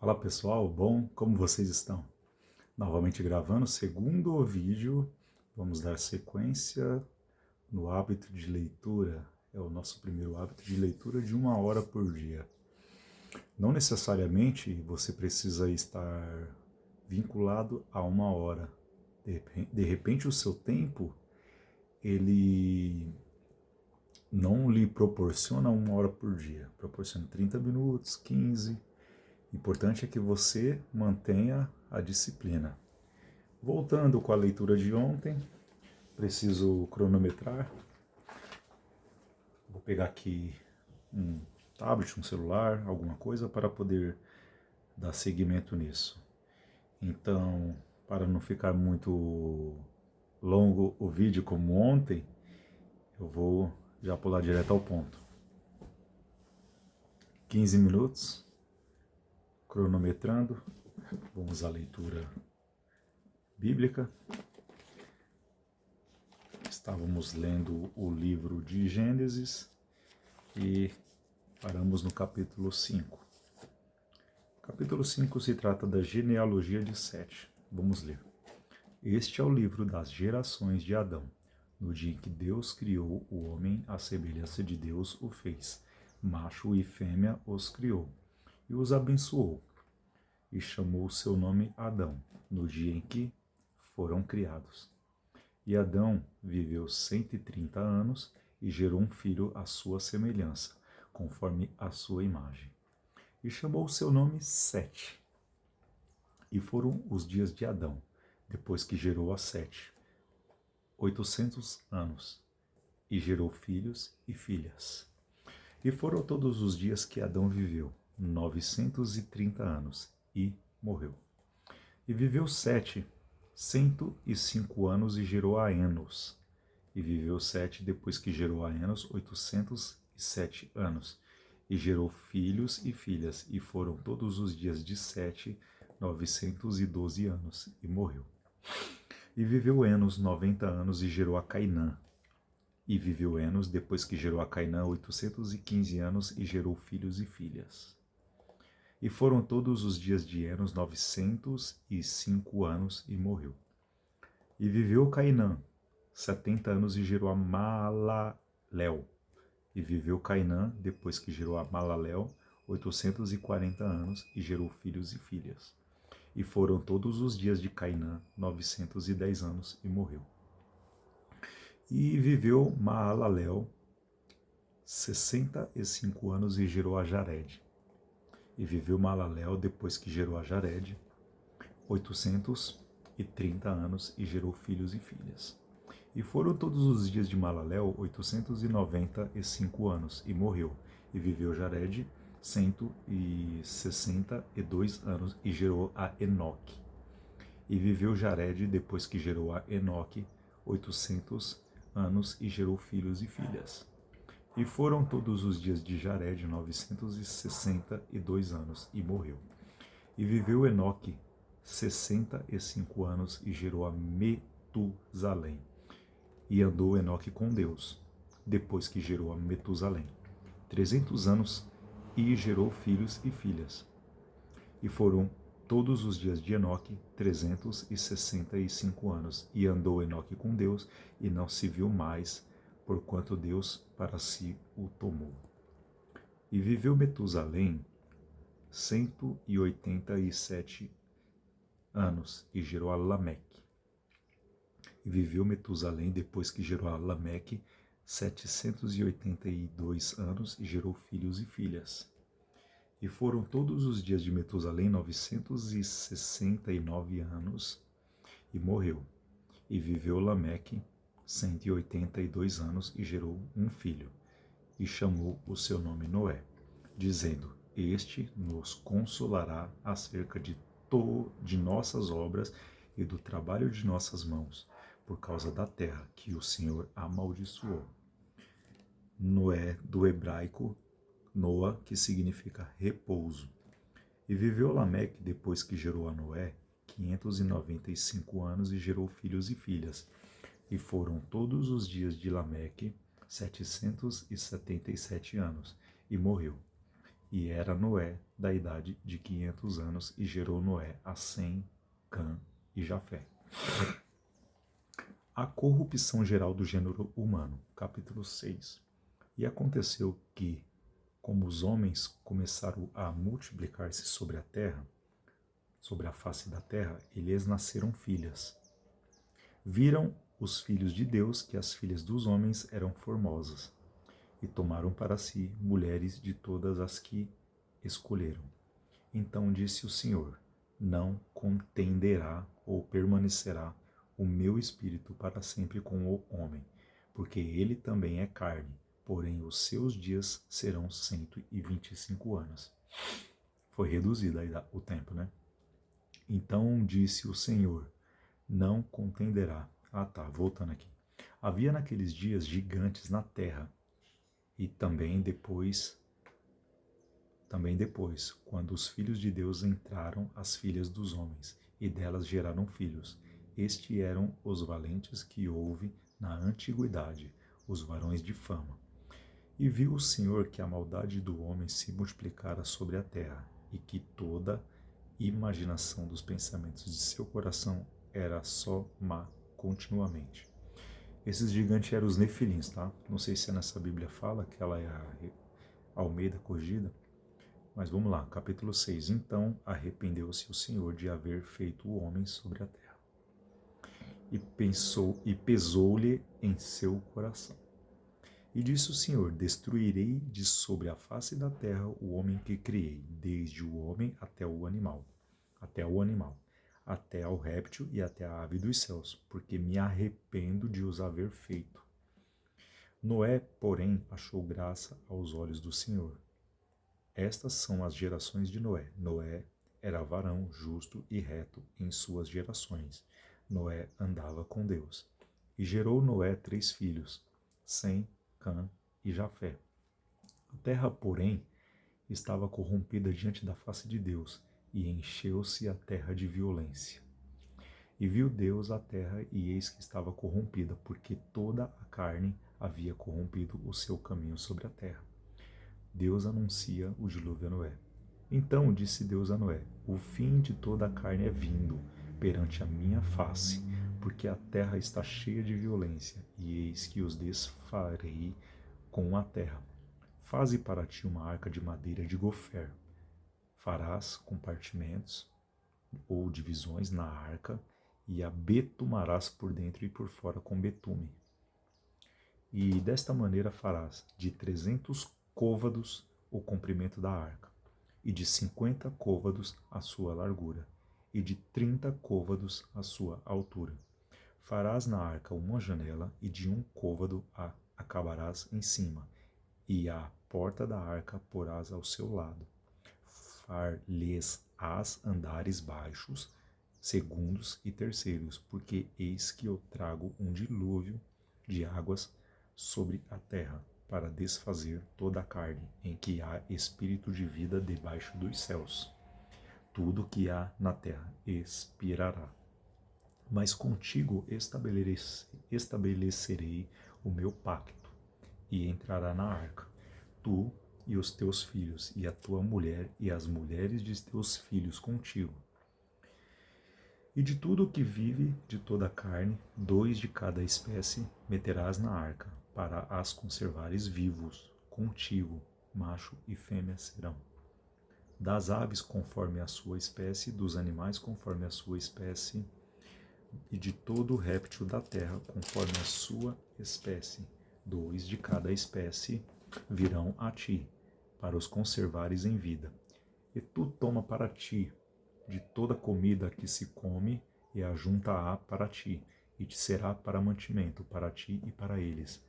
Fala pessoal, bom? Como vocês estão? Novamente gravando o segundo vídeo, vamos dar sequência no hábito de leitura. É o nosso primeiro hábito de leitura de 1 hora por dia. Não necessariamente você precisa estar vinculado a 1 hora. De repente o seu tempo, ele não lhe proporciona 1 hora por dia. Proporciona 30 minutos, 15. O importante é que você mantenha a disciplina. Voltando com a leitura de ontem, preciso cronometrar. Vou pegar aqui um tablet, um celular, alguma coisa para poder dar seguimento nisso. Então, para não ficar muito longo o vídeo como ontem, eu vou já pular direto ao ponto. 15 minutos, cronometrando. Vamos à leitura bíblica. Estávamos lendo o livro de Gênesis e paramos no capítulo 5. O capítulo 5 se trata da genealogia de Sete. Vamos ler. Este é o livro das gerações de Adão. No dia em que Deus criou o homem, à semelhança de Deus o fez. Macho e fêmea os criou e os abençoou. E chamou o seu nome Adão, no dia em que foram criados. E Adão viveu 130 anos e gerou um filho à sua semelhança, conforme a sua imagem. E chamou o seu nome Sete. E foram os dias de Adão, depois que gerou a Sete, 800 anos, e gerou filhos e filhas. E foram todos os dias que Adão viveu, 930 anos, e morreu. E viveu Sete 105 anos e gerou a Enos. E viveu Sete depois que gerou a Enos 807 anos. E gerou filhos e filhas. E foram todos os dias de Sete 912 anos. E morreu. E viveu Enos 90 anos e gerou a Cainã. E viveu Enos depois que gerou a Cainã 815 anos e gerou filhos e filhas. E foram todos os dias de Enos 905 anos e morreu. E viveu Cainã 70 anos e gerou a Malaléu. E viveu Cainã, depois que gerou a Malaléu, 840 anos e gerou filhos e filhas. E foram todos os dias de Cainã 910 anos e morreu. E viveu Malaléu 65 anos e gerou a Jared. E viveu Malaléu, depois que gerou a Jared, 830 anos e gerou filhos e filhas. E foram todos os dias de Malaléu 895 anos e morreu. E viveu Jared 162 anos e gerou a Enoque. E viveu Jared, depois que gerou a Enoque, 800 anos e gerou filhos e filhas. E foram todos os dias de Jared 962 anos e morreu. E viveu Enoque 65 anos e gerou a Metusalém. E andou Enoque com Deus, depois que gerou a Metusalém, 300 anos e gerou filhos e filhas. E foram todos os dias de Enoque 365 anos. E andou Enoque com Deus e não se viu mais, porquanto Deus para si o tomou. E viveu Metusalém 187 anos e gerou a Lameque. E viveu Metusalém depois que gerou a Lameque 782 anos e gerou filhos e filhas. E foram todos os dias de Metusalém 969 anos e morreu. E viveu Lameque 182 anos e gerou um filho, e chamou o seu nome Noé, dizendo: Este nos consolará acerca de nossas obras e do trabalho de nossas mãos, por causa da terra que o Senhor amaldiçoou. Noé, do hebraico Noa, que significa repouso. E viveu Lameque depois que gerou a Noé 595 anos e gerou filhos e filhas. E foram todos os dias de Lameque 777 anos, e morreu. E era Noé da idade de 500 anos, e gerou Noé a Sem, Cã e Jafé. A corrupção geral do gênero humano, capítulo 6. E aconteceu que, como os homens começaram a multiplicar-se sobre a terra, sobre a face da terra, lhes nasceram filhas. Viram os filhos de Deus que as filhas dos homens eram formosas, e tomaram para si mulheres de todas as que escolheram. Então disse o Senhor: não contenderá ou permanecerá o meu espírito para sempre com o homem, porque ele também é carne, porém os seus dias serão 125 anos. Foi reduzido aí o tempo, né? Então disse o Senhor: não contenderá. Voltando aqui. Havia naqueles dias gigantes na terra, e também depois, quando os filhos de Deus entraram as filhas dos homens, e delas geraram filhos. Estes eram os valentes que houve na antiguidade, os varões de fama. E viu o Senhor que a maldade do homem se multiplicara sobre a terra, e que toda imaginação dos pensamentos de seu coração era só má continuamente. Esses gigantes eram os nefilins, tá? Não sei se nessa Bíblia fala que ela é a Almeida corrigida, mas vamos lá, capítulo 6. Então arrependeu-se o Senhor de haver feito o homem sobre a terra, e pesou-lhe em seu coração. E disse o Senhor: destruirei de sobre a face da terra o homem que criei, desde o homem até o animal, até ao réptil e até a ave dos céus, porque me arrependo de os haver feito. Noé, porém, achou graça aos olhos do Senhor. Estas são as gerações de Noé. Noé era varão justo e reto em suas gerações. Noé andava com Deus. E gerou Noé 3 filhos, Sem, Cã e Jafé. A terra, porém, estava corrompida diante da face de Deus, e encheu-se a terra de violência. E viu Deus a terra, e eis que estava corrompida, porque toda a carne havia corrompido o seu caminho sobre a terra. Deus anuncia o dilúvio a Noé. Então disse Deus a Noé: o fim de toda a carne é vindo perante a minha face, porque a terra está cheia de violência, e eis que os desfarei com a terra. Faze para ti uma arca de madeira de gofer. Farás compartimentos ou divisões na arca, e a betumarás por dentro e por fora com betume. E desta maneira farás de 300 côvados o comprimento da arca, e de 50 côvados a sua largura, e de 30 côvados a sua altura. Farás na arca uma janela, e de 1 côvado a acabarás em cima, e a porta da arca porás ao seu lado. Far-lhes-ás andares baixos, segundos e terceiros, porque eis que eu trago um dilúvio de águas sobre a terra, para desfazer toda a carne, em que há espírito de vida debaixo dos céus. Tudo que há na terra expirará. Mas contigo estabelecerei o meu pacto, e entrará na arca, tu e os teus filhos, e a tua mulher, e as mulheres de teus filhos contigo. E de tudo o que vive, de toda a carne, 2 de cada espécie meterás na arca, para as conservares vivos, contigo, macho e fêmea serão. Das aves conforme a sua espécie, dos animais conforme a sua espécie, e de todo o réptil da terra conforme a sua espécie, 2 de cada espécie virão a ti, para os conservares em vida. E tu toma para ti de toda comida que se come, e ajunta-a para ti, e te será para mantimento, para ti e para eles.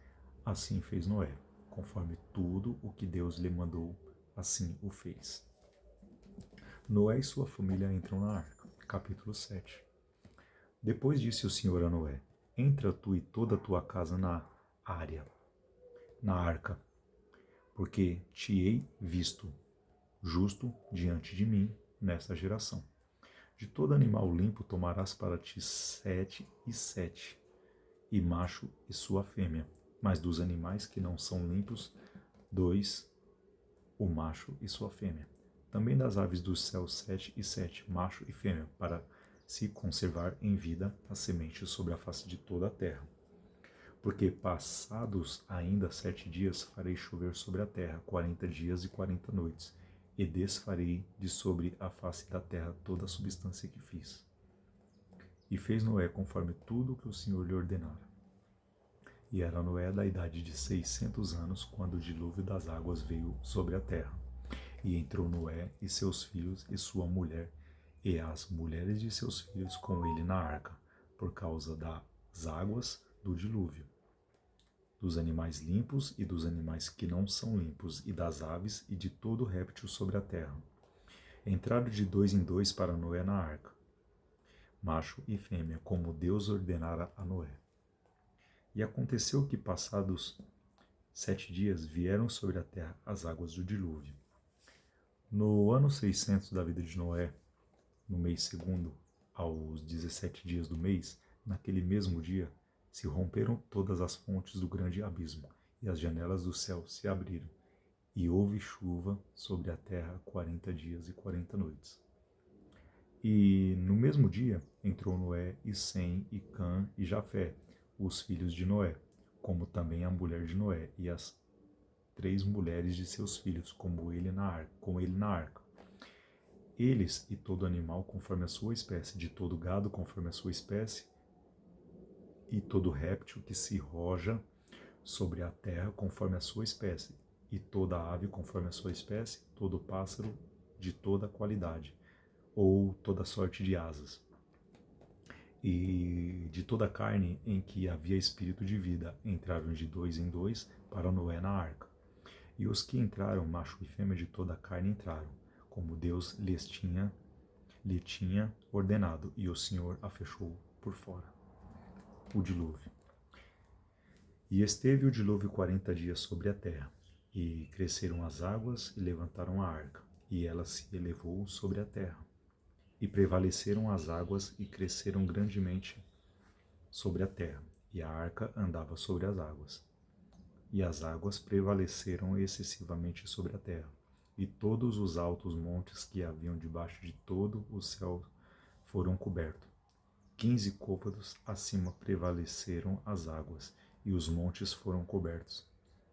Assim fez Noé, conforme tudo o que Deus lhe mandou, assim o fez. Noé e sua família entram na arca. Capítulo 7. Depois disse o Senhor a Noé: entra tu e toda a tua casa na arca, porque te hei visto justo diante de mim nesta geração. De todo animal limpo tomarás para ti 7 e 7, e macho e sua fêmea, mas dos animais que não são limpos, 2 o macho e sua fêmea. Também das aves dos céus 7 e 7, macho e fêmea, para se conservar em vida a semente sobre a face de toda a terra. Porque passados ainda 7 dias farei chover sobre a terra 40 dias e 40 noites, e desfarei de sobre a face da terra toda a substância que fiz. E fez Noé conforme tudo o que o Senhor lhe ordenara. E era Noé da idade de 600 anos, quando o dilúvio das águas veio sobre a terra. E entrou Noé e seus filhos e sua mulher, e as mulheres de seus filhos com ele na arca, por causa das águas do dilúvio, dos animais limpos e dos animais que não são limpos, e das aves e de todo réptil sobre a terra. Entraram de 2 em 2 para Noé na arca, macho e fêmea, como Deus ordenara a Noé. E aconteceu que, passados 7 dias, vieram sobre a terra as águas do dilúvio. No ano 600 da vida de Noé, no mês segundo, aos 17 dias do mês, naquele mesmo dia, se romperam todas as fontes do grande abismo, e as janelas do céu se abriram, e houve chuva sobre a terra 40 dias e 40 noites. E no mesmo dia entrou Noé e Sem e Cã e Jafé, os filhos de Noé, como também a mulher de Noé e as 3 mulheres de seus filhos, com ele na arca. Eles e todo animal conforme a sua espécie, de todo gado conforme a sua espécie, e todo réptil que se roja sobre a terra conforme a sua espécie, e toda ave conforme a sua espécie, todo pássaro de toda qualidade, ou toda sorte de asas. E de toda carne em que havia espírito de vida, entraram de 2 em 2 para Noé na arca. E os que entraram, macho e fêmea de toda a carne entraram, como Deus lhe tinha ordenado, e o Senhor a fechou por fora. O dilúvio. E esteve o dilúvio 40 dias sobre a terra, e cresceram as águas e levantaram a arca, e ela se elevou sobre a terra. E prevaleceram as águas e cresceram grandemente sobre a terra, e a arca andava sobre as águas. E as águas prevaleceram excessivamente sobre a terra, e todos os altos montes que haviam debaixo de todo o céu foram cobertos. 15 côvados acima prevaleceram as águas, e os montes foram cobertos,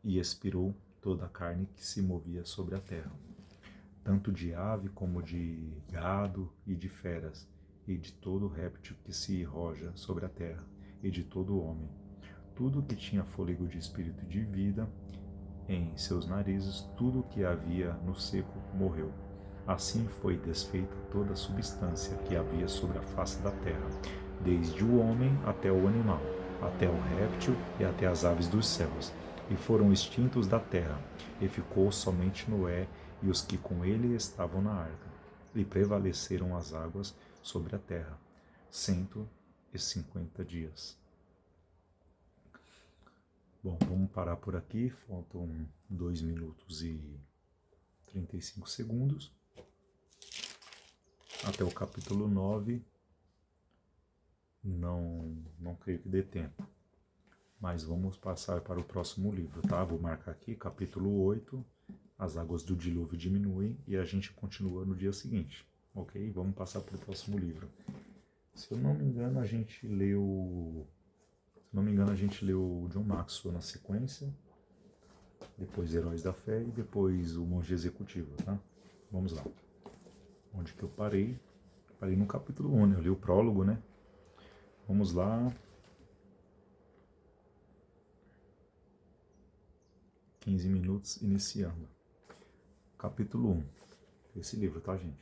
e expirou toda a carne que se movia sobre a terra, tanto de ave como de gado e de feras, e de todo réptil que se roja sobre a terra, e de todo homem. Tudo que tinha fôlego de espírito de vida em seus narizes, tudo que havia no seco, morreu. Assim foi desfeita toda a substância que havia sobre a face da terra, desde o homem até o animal, até o réptil e até as aves dos céus, e foram extintos da terra, e ficou somente Noé e os que com ele estavam na arca, e prevaleceram as águas sobre a terra 150 dias. Bom, vamos parar por aqui, faltam 2 minutos e 35 segundos. Até o capítulo 9, não creio que dê tempo. Mas vamos passar para o próximo livro, tá? Vou marcar aqui, capítulo 8, as águas do dilúvio diminuem, e a gente continua no dia seguinte, ok? Vamos passar para o próximo livro. Se eu não me engano, a gente leu John Maxwell na sequência, depois Heróis da Fé e depois O Monge Executivo, tá? Vamos lá. Onde que eu parei? Parei no capítulo 1, né? Eu li o prólogo, né? Vamos lá. 15 minutos iniciando. Capítulo 1. Esse livro, tá, gente?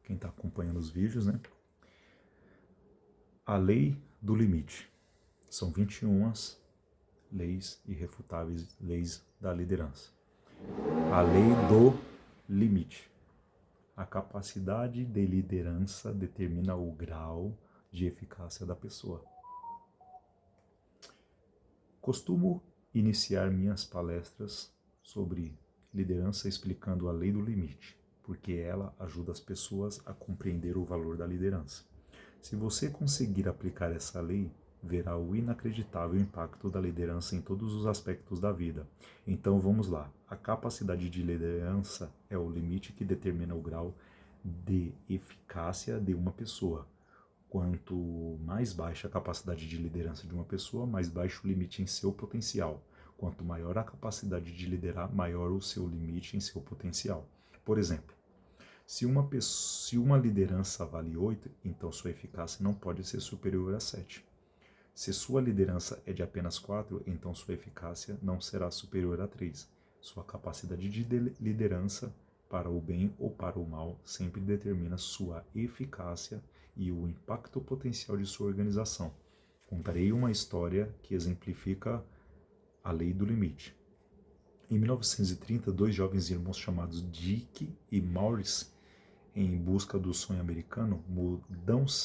Quem tá acompanhando os vídeos, né? A Lei do Limite. São 21 leis irrefutáveis, leis da liderança. A Lei do Limite. A capacidade de liderança determina o grau de eficácia da pessoa. Costumo iniciar minhas palestras sobre liderança explicando a lei do limite, porque ela ajuda as pessoas a compreender o valor da liderança. Se você conseguir aplicar essa lei, verá o inacreditável impacto da liderança em todos os aspectos da vida. Então vamos lá. A capacidade de liderança é o limite que determina o grau de eficácia de uma pessoa. Quanto mais baixa a capacidade de liderança de uma pessoa, mais baixo o limite em seu potencial. Quanto maior a capacidade de liderar, maior o seu limite em seu potencial. Por exemplo, se uma liderança vale 8, então sua eficácia não pode ser superior a 7. Se sua liderança é de apenas 4, então sua eficácia não será superior a 3. Sua capacidade de liderança, para o bem ou para o mal, sempre determina sua eficácia e o impacto potencial de sua organização. Contarei uma história que exemplifica a lei do limite. Em 1930, dois jovens irmãos chamados Dick e Maurice, em busca do sonho americano,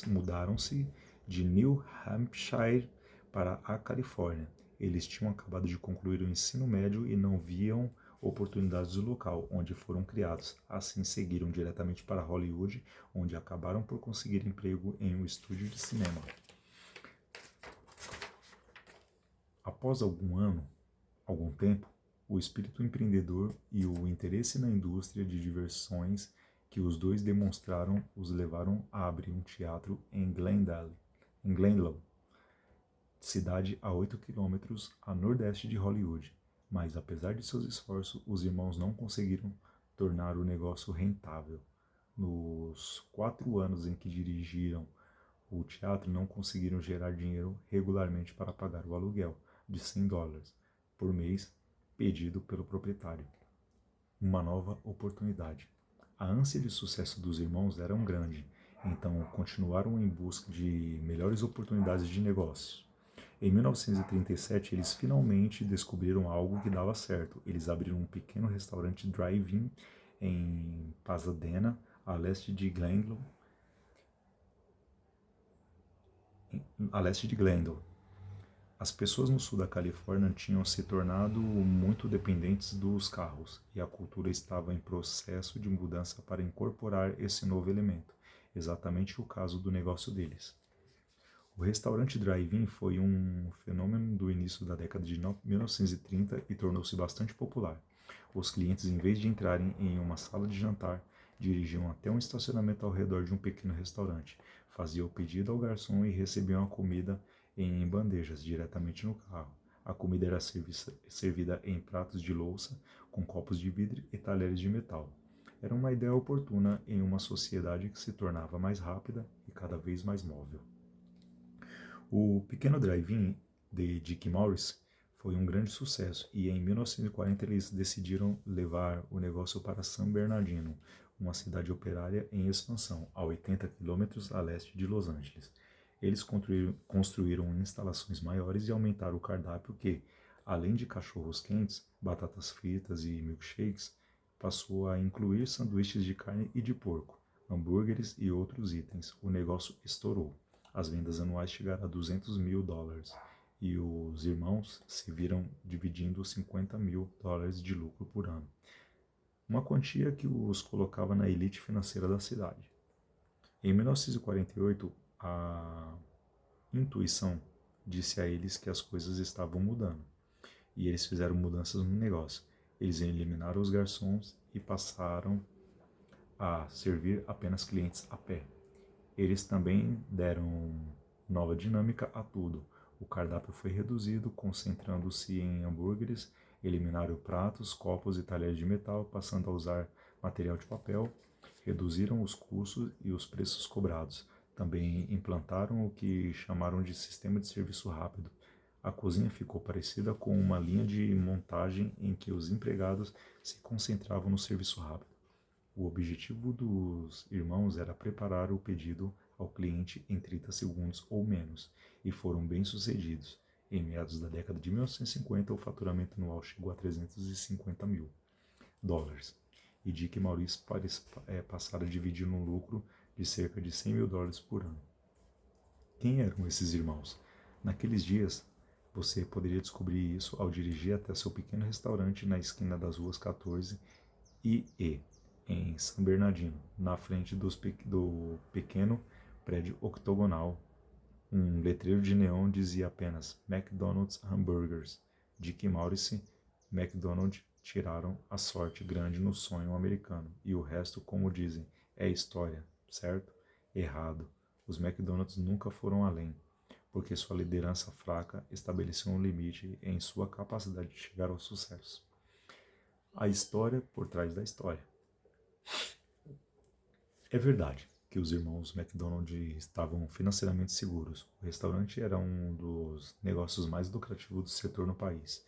mudaram-se de New Hampshire para a Califórnia. Eles tinham acabado de concluir o ensino médio e não viam oportunidades no local onde foram criados. Assim, seguiram diretamente para Hollywood, onde acabaram por conseguir emprego em um estúdio de cinema. Após algum tempo, o espírito empreendedor e o interesse na indústria de diversões que os dois demonstraram os levaram a abrir um teatro em Glendale, cidade a 8 quilômetros a nordeste de Hollywood. Mas, apesar de seus esforços, os irmãos não conseguiram tornar o negócio rentável. Nos 4 anos em que dirigiram o teatro, não conseguiram gerar dinheiro regularmente para pagar o aluguel de $100 por mês pedido pelo proprietário. Uma nova oportunidade. A ânsia de sucesso dos irmãos era grande, então continuaram em busca de melhores oportunidades de negócio. Em 1937, eles finalmente descobriram algo que dava certo. Eles abriram um pequeno restaurante drive-in em Pasadena, a leste de Glendale. As pessoas no sul da Califórnia tinham se tornado muito dependentes dos carros, e a cultura estava em processo de mudança para incorporar esse novo elemento, exatamente o caso do negócio deles. O restaurante drive-in foi um fenômeno do início da década de 1930 e tornou-se bastante popular. Os clientes, em vez de entrarem em uma sala de jantar, dirigiam até um estacionamento ao redor de um pequeno restaurante, faziam o pedido ao garçom e recebiam a comida em bandejas diretamente no carro. A comida era servida em pratos de louça, com copos de vidro e talheres de metal. Era uma ideia oportuna em uma sociedade que se tornava mais rápida e cada vez mais móvel. O pequeno drive-in de Dick Morris foi um grande sucesso e em 1940 eles decidiram levar o negócio para San Bernardino, uma cidade operária em expansão, a 80 quilômetros a leste de Los Angeles. Eles construíram instalações maiores e aumentaram o cardápio que, além de cachorros quentes, batatas fritas e milkshakes, passou a incluir sanduíches de carne e de porco, hambúrgueres e outros itens. O negócio estourou. As vendas anuais chegaram a $200 mil e os irmãos se viram dividindo $50 mil de lucro por ano. Uma quantia que os colocava na elite financeira da cidade. Em 1948, a intuição disse a eles que as coisas estavam mudando, e eles fizeram mudanças no negócio. Eles eliminaram os garçons e passaram a servir apenas clientes a pé. Eles também deram nova dinâmica a tudo. O cardápio foi reduzido, concentrando-se em hambúrgueres, eliminaram pratos, copos e talheres de metal, passando a usar material de papel, reduziram os custos e os preços cobrados. Também implantaram o que chamaram de sistema de serviço rápido. A cozinha ficou parecida com uma linha de montagem em que os empregados se concentravam no serviço rápido. O objetivo dos irmãos era preparar o pedido ao cliente em 30 segundos ou menos, e foram bem-sucedidos. Em meados da década de 1950, o faturamento anual chegou a $350 mil. E Dick e Maurice passaram a dividir um lucro de cerca de $100 mil por ano. Quem eram esses irmãos? Naqueles dias, você poderia descobrir isso ao dirigir até seu pequeno restaurante na esquina das ruas 14 e E, em San Bernardino, na frente do pequeno prédio octogonal Um letreiro de neon dizia apenas McDonald's Hamburgers. Dick e Maurice McDonald tiraram a sorte grande no sonho americano. E o resto, como dizem, é história, certo? Errado. Os McDonald's nunca foram além, porque sua liderança fraca estabeleceu um limite em sua capacidade de chegar ao sucesso. A história por trás da história. É verdade que os irmãos McDonald estavam financeiramente seguros. O restaurante era um dos negócios mais lucrativos do setor no país,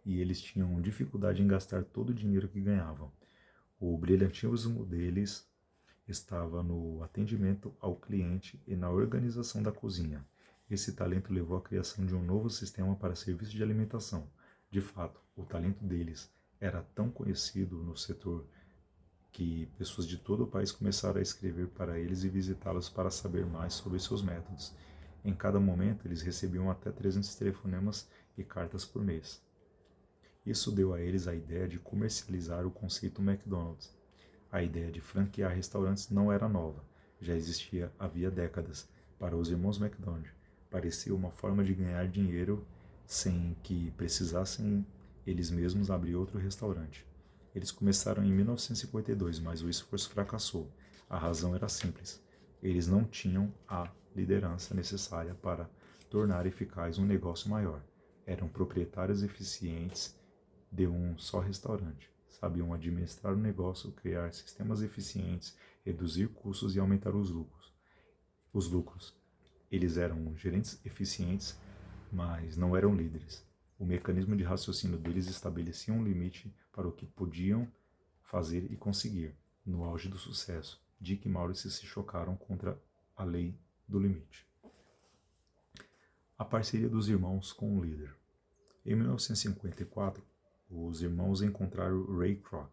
e eles tinham dificuldade em gastar todo o dinheiro que ganhavam. O brilhantismo deles estava no atendimento ao cliente e na organização da cozinha. Esse talento levou à criação de um novo sistema para serviço de alimentação. De fato, o talento deles era tão conhecido no setor que pessoas de todo o país começaram a escrever para eles e visitá-los para saber mais sobre seus métodos. Em cada momento, eles recebiam até 300 telefonemas e cartas por mês. Isso deu a eles a ideia de comercializar o conceito McDonald's. A ideia de franquear restaurantes não era nova, já existia havia décadas. Para os irmãos McDonald, parecia uma forma de ganhar dinheiro sem que precisassem eles mesmos abrir outro restaurante. Eles começaram em 1952, mas o esforço fracassou. A razão era simples. Eles não tinham a liderança necessária para tornar eficaz um negócio maior. Eram proprietários eficientes de um só restaurante. Sabiam administrar o negócio, criar sistemas eficientes, reduzir custos e aumentar os lucros. Eles eram gerentes eficientes, mas não eram líderes. O mecanismo de raciocínio deles estabelecia um limite para o que podiam fazer e conseguir. No auge do sucesso, Dick e Maurice se chocaram contra a lei do limite. A parceria dos irmãos com o líder. Em 1954, os irmãos encontraram Ray Kroc,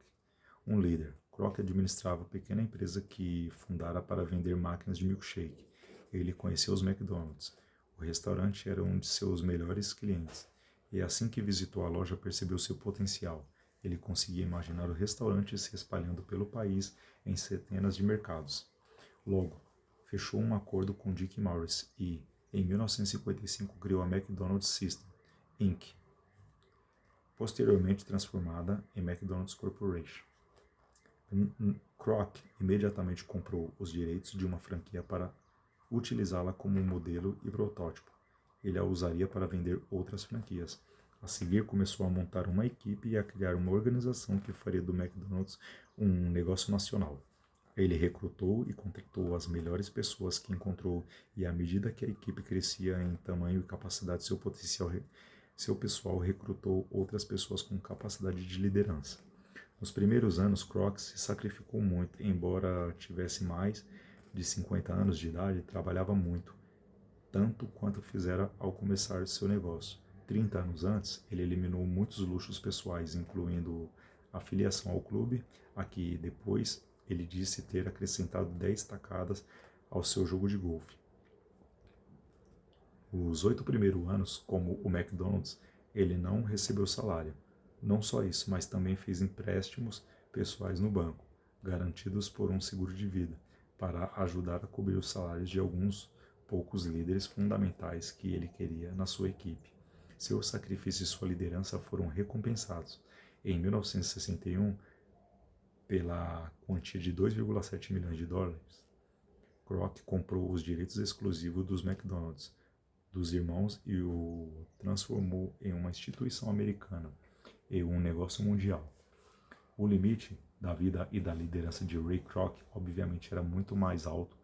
um líder. Kroc administrava a pequena empresa que fundara para vender máquinas de milkshake. Ele conheceu os McDonald's. O restaurante era um de seus melhores clientes. E assim que visitou a loja, percebeu seu potencial. Ele conseguia imaginar o restaurante se espalhando pelo país em centenas de mercados. Logo, fechou um acordo com Dick Morris e, em 1955, criou a McDonald's System, Inc., posteriormente transformada em McDonald's Corporation. Kroc imediatamente comprou os direitos de uma franquia para utilizá-la como modelo e protótipo. Ele a usaria para vender outras franquias. A seguir, começou a montar uma equipe e a criar uma organização que faria do McDonald's um negócio nacional. Ele recrutou e contratou as melhores pessoas que encontrou e, à medida que a equipe crescia em tamanho e capacidade, seu pessoal recrutou outras pessoas com capacidade de liderança. Nos primeiros anos, Kroc se sacrificou muito, embora tivesse mais de 50 anos de idade, trabalhava muito, tanto quanto fizera ao começar seu negócio. 30 anos antes, ele eliminou muitos luxos pessoais, incluindo a filiação ao clube, a que depois ele disse ter acrescentado 10 tacadas ao seu jogo de golfe. Os 8 primeiros anos, como o McDonald's, ele não recebeu salário. Não só isso, mas também fez empréstimos pessoais no banco, garantidos por um seguro de vida, para ajudar a cobrir os salários de alguns poucos líderes fundamentais que ele queria na sua equipe. Seu sacrifício e sua liderança foram recompensados. Em 1961, pela quantia de 2,7 milhões de dólares, Kroc comprou os direitos exclusivos dos McDonald's, dos irmãos, e o transformou em uma instituição americana e um negócio mundial. O limite da vida e da liderança de Ray Kroc, obviamente, era muito mais alto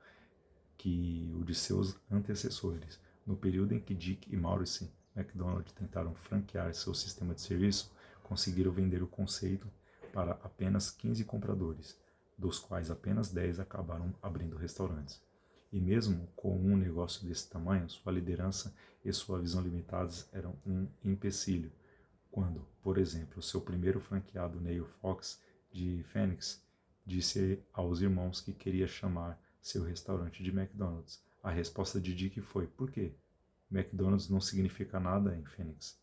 que o de seus antecessores. No período em que Dick e Maurice McDonald tentaram franquear seu sistema de serviço, conseguiram vender o conceito para apenas 15 compradores, dos quais apenas 10 acabaram abrindo restaurantes. E mesmo com um negócio desse tamanho, sua liderança e sua visão limitadas eram um empecilho. Quando, por exemplo, seu primeiro franqueado, Neil Fox, de Phoenix, disse aos irmãos que queria chamar seu restaurante de McDonald's. A resposta de Dick foi: por quê? McDonald's não significa nada em Phoenix.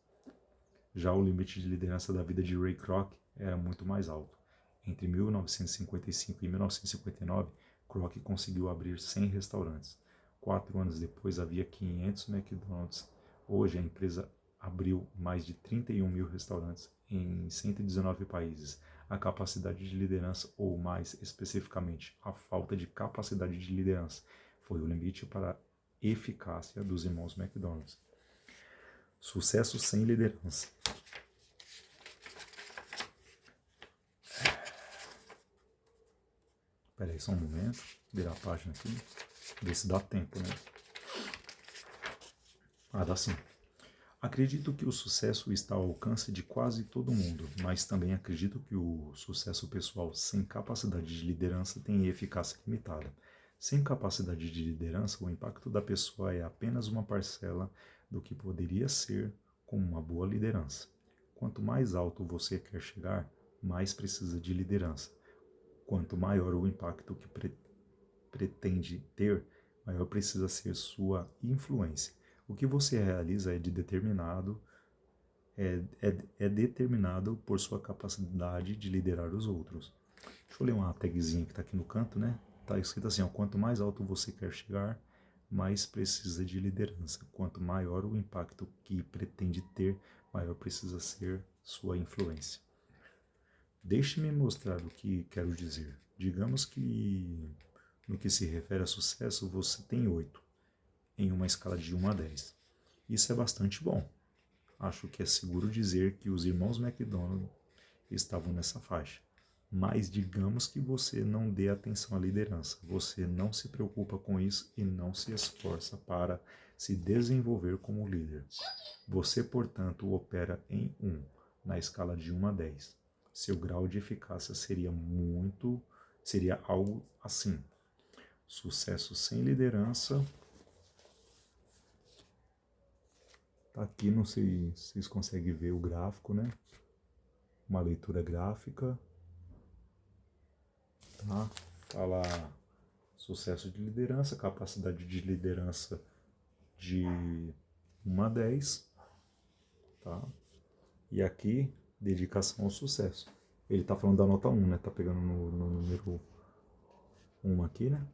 Já o limite de liderança da vida de Ray Kroc era muito mais alto. Entre 1955 e 1959, Kroc conseguiu abrir 100 restaurantes. 4 anos depois havia 500 McDonald's. Hoje a empresa abriu mais de 31 mil restaurantes em 119 países. A capacidade de liderança, ou mais especificamente, a falta de capacidade de liderança, foi o limite para a eficácia dos irmãos McDonald's. Sucesso sem liderança. Espera aí só um momento, virar a página aqui, ver se dá tempo, né? Dá sim. Acredito que o sucesso está ao alcance de quase todo mundo, mas também acredito que o sucesso pessoal sem capacidade de liderança tem eficácia limitada. Sem capacidade de liderança, o impacto da pessoa é apenas uma parcela do que poderia ser com uma boa liderança. Quanto mais alto você quer chegar, mais precisa de liderança. Quanto maior o impacto que pretende ter, maior precisa ser sua influência. O que você realiza é determinado por sua capacidade de liderar os outros. Deixa eu ler uma tagzinha que está aqui no canto, né? Está escrito assim, ó, quanto mais alto você quer chegar, mais precisa de liderança. Quanto maior o impacto que pretende ter, maior precisa ser sua influência. Deixe-me mostrar o que quero dizer. Digamos que, no que se refere a sucesso, você tem 8, em uma escala de 1 a 10. Isso é bastante bom. Acho que é seguro dizer que os irmãos McDonald estavam nessa faixa. Mas digamos que você não dê atenção à liderança. Você não se preocupa com isso e não se esforça para se desenvolver como líder. Você, portanto, opera em 1, na escala de 1 a 10. Seu grau de eficácia seria algo assim. Sucesso sem liderança. Tá aqui, não sei se vocês conseguem ver o gráfico, né? Uma leitura gráfica. Tá? Fala sucesso de liderança, capacidade de liderança de 1 a 10. Tá? E aqui, dedicação ao sucesso. Ele tá falando da nota 1, né? Tá pegando no número 1 aqui, né?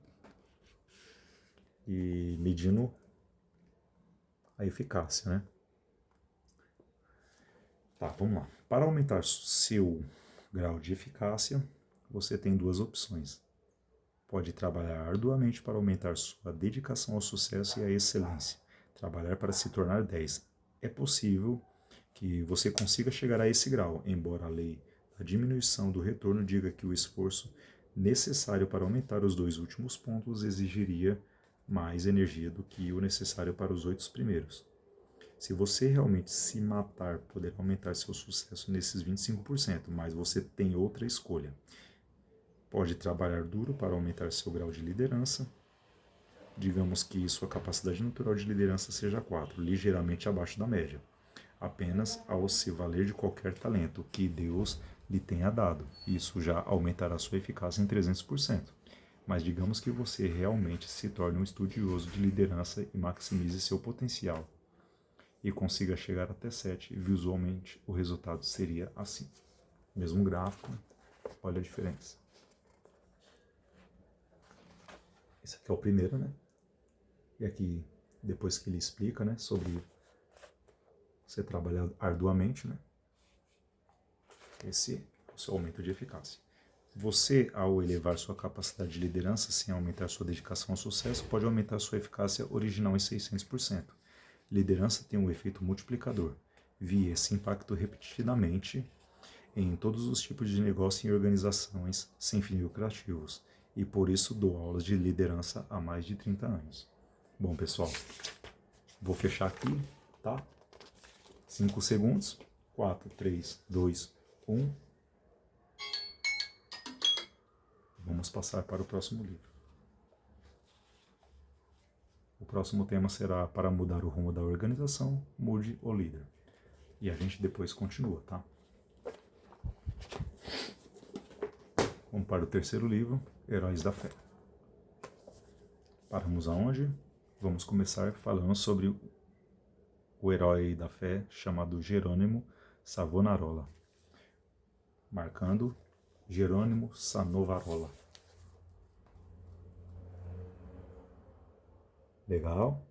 E medindo a eficácia, né? Tá, vamos lá. Para aumentar seu grau de eficácia, você tem 2 opções. Pode trabalhar arduamente para aumentar sua dedicação ao sucesso e à excelência. Trabalhar para se tornar 10. É possível que você consiga chegar a esse grau, embora a lei da diminuição do retorno diga que o esforço necessário para aumentar os 2 últimos pontos exigiria mais energia do que o necessário para os 8 primeiros. Se você realmente se matar, poderá aumentar seu sucesso nesses 25%, mas você tem outra escolha. Pode trabalhar duro para aumentar seu grau de liderança. Digamos que sua capacidade natural de liderança seja 4, ligeiramente abaixo da média, apenas ao se valer de qualquer talento que Deus lhe tenha dado. Isso já aumentará sua eficácia em 300%. Mas digamos que você realmente se torne um estudioso de liderança e maximize seu potencial e consiga chegar até 7, visualmente o resultado seria assim. Mesmo gráfico, olha a diferença. Esse aqui é o primeiro, né? E aqui, depois que ele explica, né, sobre você trabalhar arduamente, né? Esse é o seu aumento de eficácia. Você, ao elevar sua capacidade de liderança sem aumentar sua dedicação ao sucesso, pode aumentar sua eficácia original em 600%. Liderança tem um efeito multiplicador. Vi esse impacto repetidamente em todos os tipos de negócio e organizações sem fins lucrativos, e por isso dou aulas de liderança há mais de 30 anos. Bom, pessoal, vou fechar aqui, tá? 5 segundos. 4, 3, 2, 1. Vamos passar para o próximo livro. O próximo tema será para mudar o rumo da organização, mude o líder. E a gente depois continua, tá? Vamos para o terceiro livro, Heróis da Fé. Paramos aonde? Vamos começar falando sobre o herói da fé chamado Jerônimo Savonarola. Marcando Jerônimo Savonarola. Legal?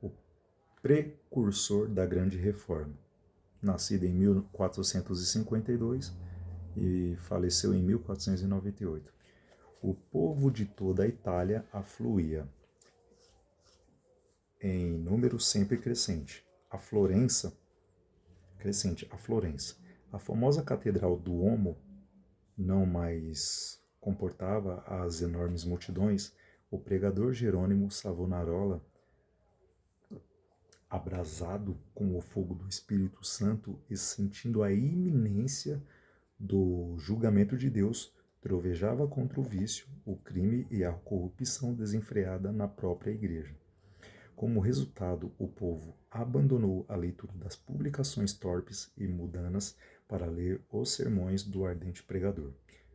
O precursor da Grande Reforma. Nascido em 1452 e faleceu em 1498. O povo de toda a Itália afluía em número sempre crescente. A Florença, a famosa Catedral do Duomo não mais comportava as enormes multidões. O pregador Jerônimo Savonarola, abrasado com o fogo do Espírito Santo e sentindo a iminência do julgamento de Deus, trovejava contra o vício, o crime e a corrupção desenfreada na própria igreja. Como resultado, o povo abandonou a leitura das publicações torpes e mundanas para ler os sermões do ardente pregador.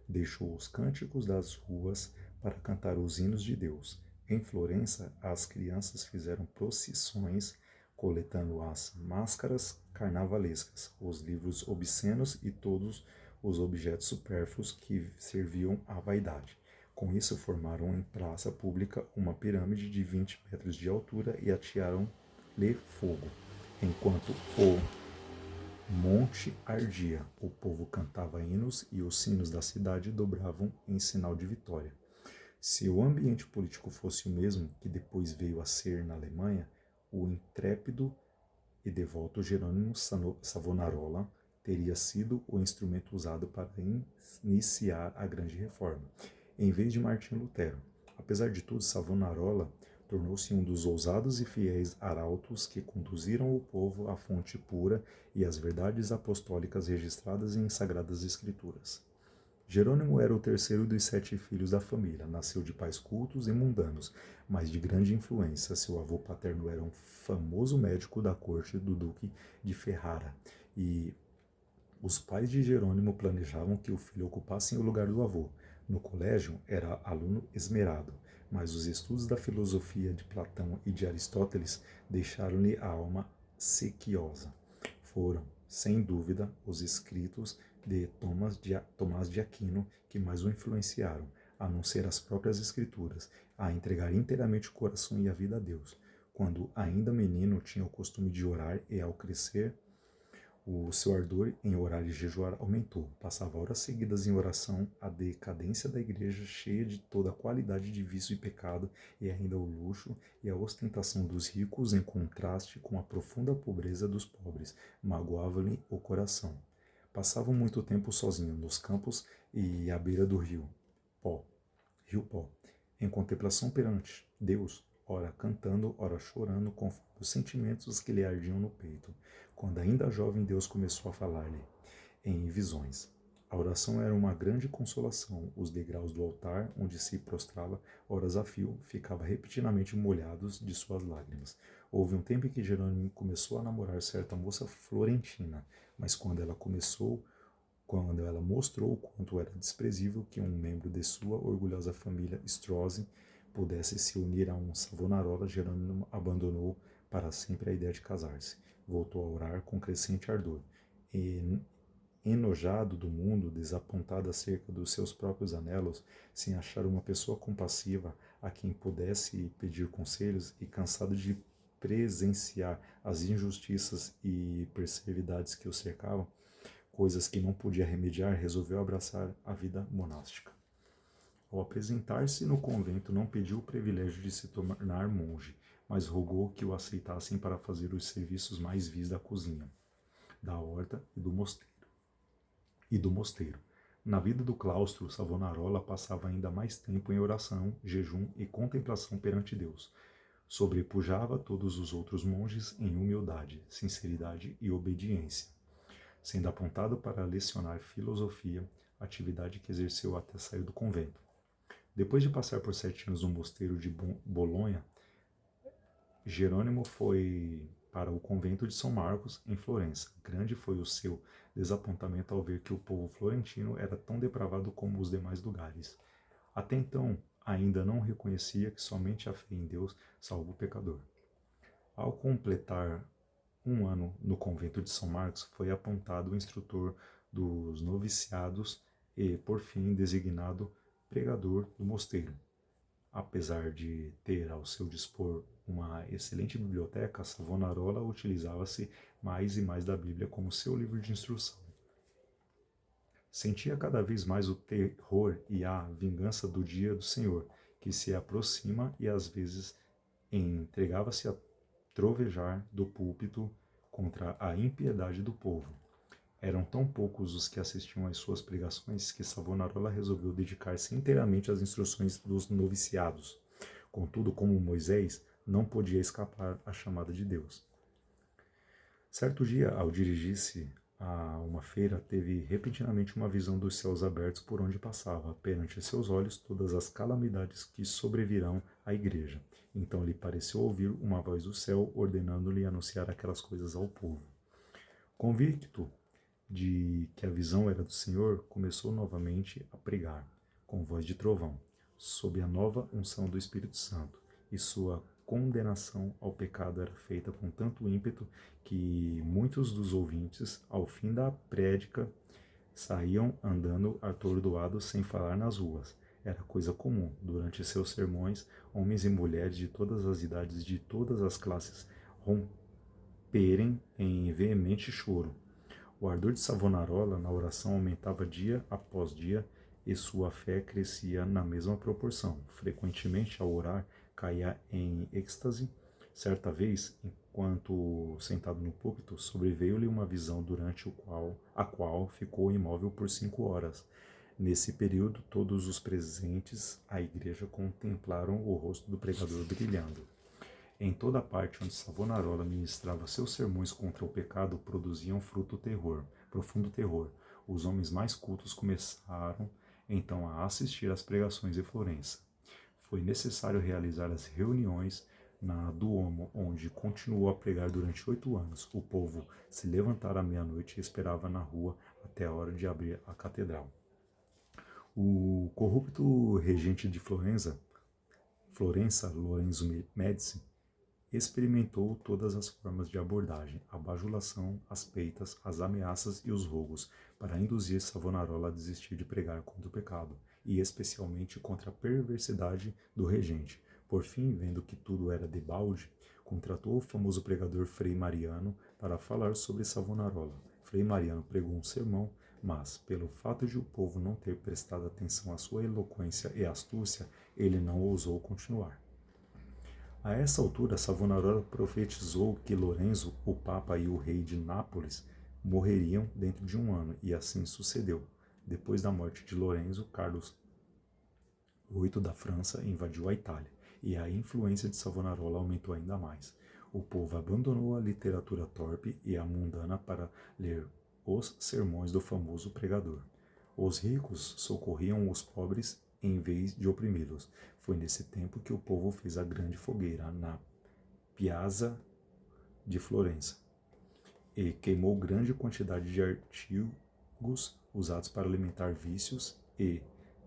Deixou os cânticos das ruas para cantar os hinos de Deus. Em Florença, as crianças fizeram procissões, coletando as máscaras carnavalescas, os livros obscenos e todos os objetos supérfluos que serviam à vaidade. Com isso, formaram em praça pública uma pirâmide de 20 metros de altura e atearam-lhe fogo. Enquanto o monte ardia, o povo cantava hinos e os sinos da cidade dobravam em sinal de vitória. Se o ambiente político fosse o mesmo que depois veio a ser na Alemanha, o intrépido e devoto Jerônimo Savonarola teria sido o instrumento usado para iniciar a Grande Reforma, em vez de Martinho Lutero. Apesar de tudo, Savonarola tornou-se um dos ousados e fiéis arautos que conduziram o povo à fonte pura e às verdades apostólicas registradas em Sagradas Escrituras. Jerônimo era o terceiro dos 7 filhos da família. Nasceu de pais cultos e mundanos, mas de grande influência. Seu avô paterno era um famoso médico da corte do duque de Ferrara, e os pais de Jerônimo planejavam que o filho ocupasse o lugar do avô. No colégio, era aluno esmerado, mas os estudos da filosofia de Platão e de Aristóteles deixaram-lhe a alma sequiosa. Foram, sem dúvida, os escritos de Tomás de Aquino que mais o influenciaram, a não ser as próprias escrituras, a entregar inteiramente o coração e a vida a Deus. Quando ainda menino, tinha o costume de orar e, ao crescer, o seu ardor em orar e jejuar aumentou. Passava horas seguidas em oração. A decadência da igreja, cheia de toda a qualidade de vício e pecado, e ainda o luxo e a ostentação dos ricos, em contraste com a profunda pobreza dos pobres, magoava-lhe o coração. Passava muito tempo sozinho nos campos e à beira do rio Pó, em contemplação perante Deus, ora cantando, ora chorando, conforme os sentimentos que lhe ardiam no peito. Quando ainda jovem, Deus começou a falar-lhe em visões. A oração era uma grande consolação. Os degraus do altar, onde se prostrava horas a fio, ficavam repetidamente molhados de suas lágrimas. Houve um tempo em que Jerônimo começou a namorar certa moça florentina, mas quando ela mostrou o quanto era desprezível que um membro de sua orgulhosa família Strozzi pudesse se unir a um Savonarola, Jerônimo abandonou para sempre a ideia de casar-se. Voltou a orar com crescente ardor. E, enojado do mundo, desapontado acerca dos seus próprios anelos, sem achar uma pessoa compassiva a quem pudesse pedir conselhos e cansado de presenciar as injustiças e perversidades que o cercavam, coisas que não podia remediar, resolveu abraçar a vida monástica. Ao apresentar-se no convento, não pediu o privilégio de se tornar monge, mas rogou que o aceitassem para fazer os serviços mais vis da cozinha, da horta e do mosteiro. Na vida do claustro, Savonarola passava ainda mais tempo em oração, jejum e contemplação perante Deus. Sobrepujava todos os outros monges em humildade, sinceridade e obediência, sendo apontado para lecionar filosofia, atividade que exerceu até sair do convento. Depois de passar por 7 anos no mosteiro de Bolonha, Jerônimo foi para o convento de São Marcos, em Florença. Grande foi o seu desapontamento ao ver que o povo florentino era tão depravado como os demais lugares. Até então, ainda não reconhecia que somente a fé em Deus salva o pecador. Ao completar 1 ano no convento de São Marcos, foi apontado o instrutor dos noviciados e, por fim, designado pregador do mosteiro. Apesar de ter ao seu dispor uma excelente biblioteca, Savonarola utilizava-se mais e mais da Bíblia como seu livro de instrução. Sentia cada vez mais o terror e a vingança do dia do Senhor, que se aproxima, e às vezes entregava-se a trovejar do púlpito contra a impiedade do povo. Eram tão poucos os que assistiam às suas pregações que Savonarola resolveu dedicar-se inteiramente às instruções dos noviciados. Contudo, como Moisés, não podia escapar à chamada de Deus. Certo dia, ao dirigir-se a uma feira, teve repentinamente uma visão dos céus abertos por onde passava, perante seus olhos todas as calamidades que sobrevirão à igreja. Então lhe pareceu ouvir uma voz do céu ordenando-lhe anunciar aquelas coisas ao povo. Convicto de que a visão era do Senhor, começou novamente a pregar, com voz de trovão, sob a nova unção do Espírito Santo, e sua condenação ao pecado era feita com tanto ímpeto que muitos dos ouvintes, ao fim da prédica, saíam andando atordoados sem falar nas ruas. Era coisa comum, durante seus sermões, homens e mulheres de todas as idades, de todas as classes, romperem em veemente choro. O ardor de Savonarola na oração aumentava dia após dia e sua fé crescia na mesma proporção. Frequentemente, ao orar, caía em êxtase. Certa vez, enquanto sentado no púlpito, sobreveio-lhe uma visão durante a qual ficou imóvel por 5 horas. Nesse período, todos os presentes à igreja contemplaram o rosto do pregador brilhando. Em toda parte onde Savonarola ministrava seus sermões contra o pecado, produziam fruto profundo terror. Os homens mais cultos começaram então a assistir às pregações de Florença. Foi necessário realizar as reuniões na Duomo, onde continuou a pregar durante 8 anos. O povo se levantara à meia-noite e esperava na rua até a hora de abrir a catedral. O corrupto regente de Florença, Lorenzo Medici, experimentou todas as formas de abordagem, a bajulação, as peitas, as ameaças e os rogos, para induzir Savonarola a desistir de pregar contra o pecado, e especialmente contra a perversidade do regente. Por fim, vendo que tudo era debalde, contratou o famoso pregador Frei Mariano para falar sobre Savonarola. Frei Mariano pregou um sermão, mas, pelo fato de o povo não ter prestado atenção à sua eloquência e astúcia, ele não ousou continuar. A essa altura, Savonarola profetizou que Lorenzo, o Papa e o rei de Nápoles morreriam dentro de 1 ano, e assim sucedeu. Depois da morte de Lorenzo, Carlos VIII da França invadiu a Itália, e a influência de Savonarola aumentou ainda mais. O povo abandonou a literatura torpe e a mundana para ler os sermões do famoso pregador. Os ricos socorriam os pobres em vez de oprimi-los. Foi nesse tempo que o povo fez a grande fogueira na Piazza de Florença e queimou grande quantidade de artigos usados para alimentar vícios e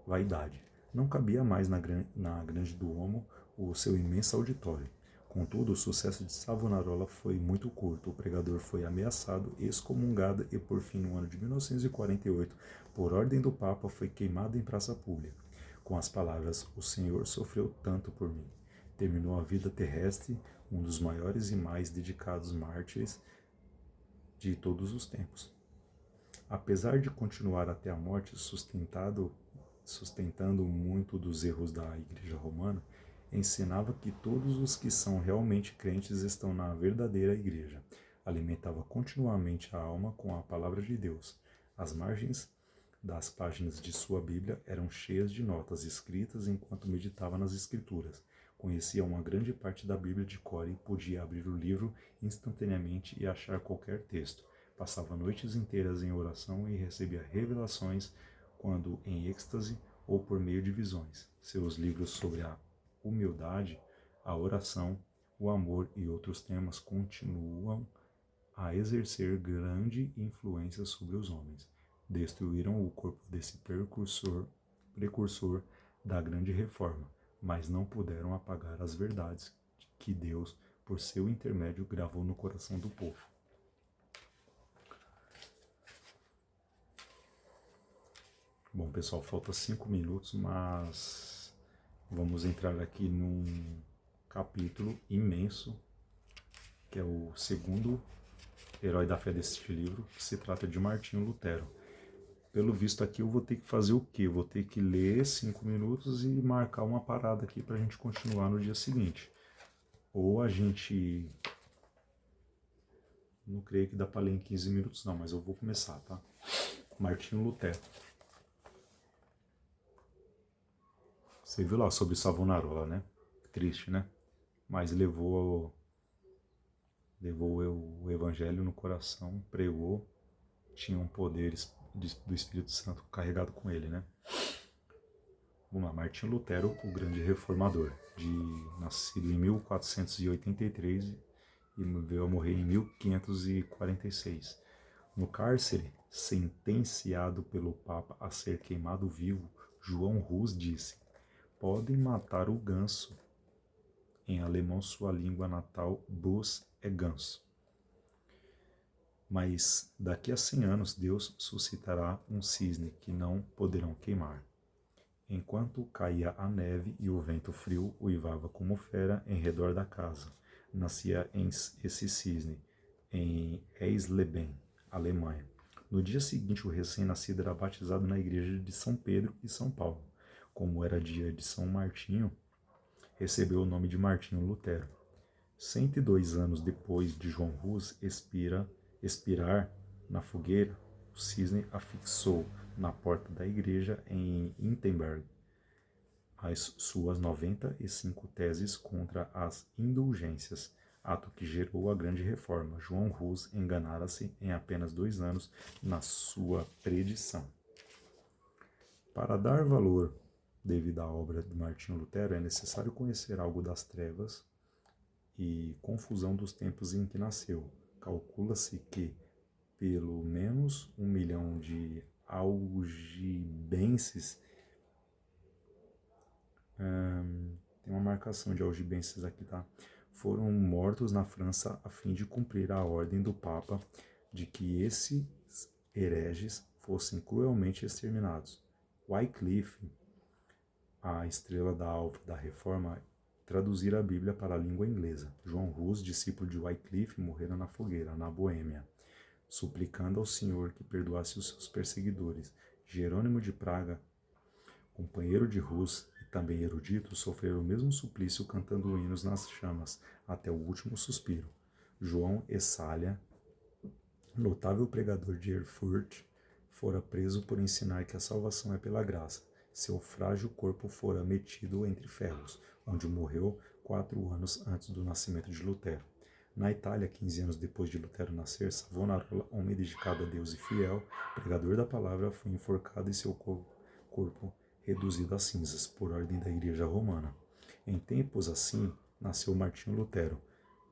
vaidade. Não cabia mais na Grande Duomo o seu imenso auditório. Contudo, o sucesso de Savonarola foi muito curto. O pregador foi ameaçado, excomungado e, por fim, no ano de 1948, por ordem do Papa, foi queimado em praça pública, com as palavras: "O Senhor sofreu tanto por mim". Terminou a vida terrestre um dos maiores e mais dedicados mártires de todos os tempos. Apesar de continuar até a morte sustentando muito dos erros da Igreja Romana, ensinava que todos os que são realmente crentes estão na verdadeira Igreja. Alimentava continuamente a alma com a palavra de Deus. As margens das páginas de sua Bíblia eram cheias de notas escritas enquanto meditava nas Escrituras. Conhecia uma grande parte da Bíblia de cor e podia abrir o livro instantaneamente e achar qualquer texto. Passava noites inteiras em oração e recebia revelações quando em êxtase ou por meio de visões. Seus livros sobre a humildade, a oração, o amor e outros temas continuam a exercer grande influência sobre os homens. Destruíram o corpo desse precursor da grande reforma, mas não puderam apagar as verdades que Deus, por seu intermédio, gravou no coração do povo. Bom, pessoal, falta 5 minutos, mas Vamos entrar aqui num capítulo imenso, que é o segundo herói da fé deste livro, que se trata de Martinho Lutero. Pelo visto aqui eu vou ter que fazer o quê? Eu vou ter que ler 5 minutos e marcar uma parada aqui para a gente continuar no dia seguinte. Ou a gente... Não creio que dá para ler em 15 minutos não, mas eu vou começar, tá? Martinho Lutero. Você viu lá sobre Savonarola, né? Triste, né? Mas levou o evangelho no coração, pregou, tinha um poder do Espírito Santo carregado com ele, né? Vamos lá, Martinho Lutero, o grande reformador, nascido em 1483 e veio a morrer em 1546. No cárcere, sentenciado pelo Papa a ser queimado vivo, João Hus disse: podem matar o ganso. Em alemão, sua língua natal, Bus é ganso. Mas daqui a 100 anos Deus suscitará um cisne que não poderão queimar. Enquanto caía a neve e o vento frio uivava como fera em redor da casa, nascia esse cisne em Eisleben, Alemanha. No dia seguinte, o recém-nascido era batizado na igreja de São Pedro e São Paulo. Como era dia de São Martinho, recebeu o nome de Martinho Lutero. 102 anos depois de João Hus expirar na fogueira, o cisne afixou na porta da igreja em Wittenberg as suas 95 teses contra as indulgências, ato que gerou a grande reforma. João Hus enganara-se em apenas 2 anos na sua predição. Para dar valor devido à obra de Martinho Lutero, é necessário conhecer algo das trevas e confusão dos tempos em que nasceu. Calcula-se que pelo menos 1 milhão de algibenses, tem uma marcação de algibenses aqui, tá? Foram mortos na França a fim de cumprir a ordem do Papa de que esses hereges fossem cruelmente exterminados. Wycliffe, a estrela da alva da Reforma, traduzir a Bíblia para a língua inglesa. João Hus, discípulo de Wycliffe, morrera na fogueira, na Boêmia, suplicando ao Senhor que perdoasse os seus perseguidores. Jerônimo de Praga, companheiro de Hus e também erudito, sofreram o mesmo suplício cantando hinos nas chamas, até o último suspiro. João Essália, notável pregador de Erfurt, fora preso por ensinar que a salvação é pela graça. Seu frágil corpo fora metido entre ferros, onde morreu 4 anos antes do nascimento de Lutero. Na Itália, 15 anos depois de Lutero nascer, Savonarola, homem dedicado a Deus e fiel, pregador da palavra, foi enforcado e seu corpo reduzido a cinzas, por ordem da Igreja Romana. Em tempos assim, nasceu Martinho Lutero,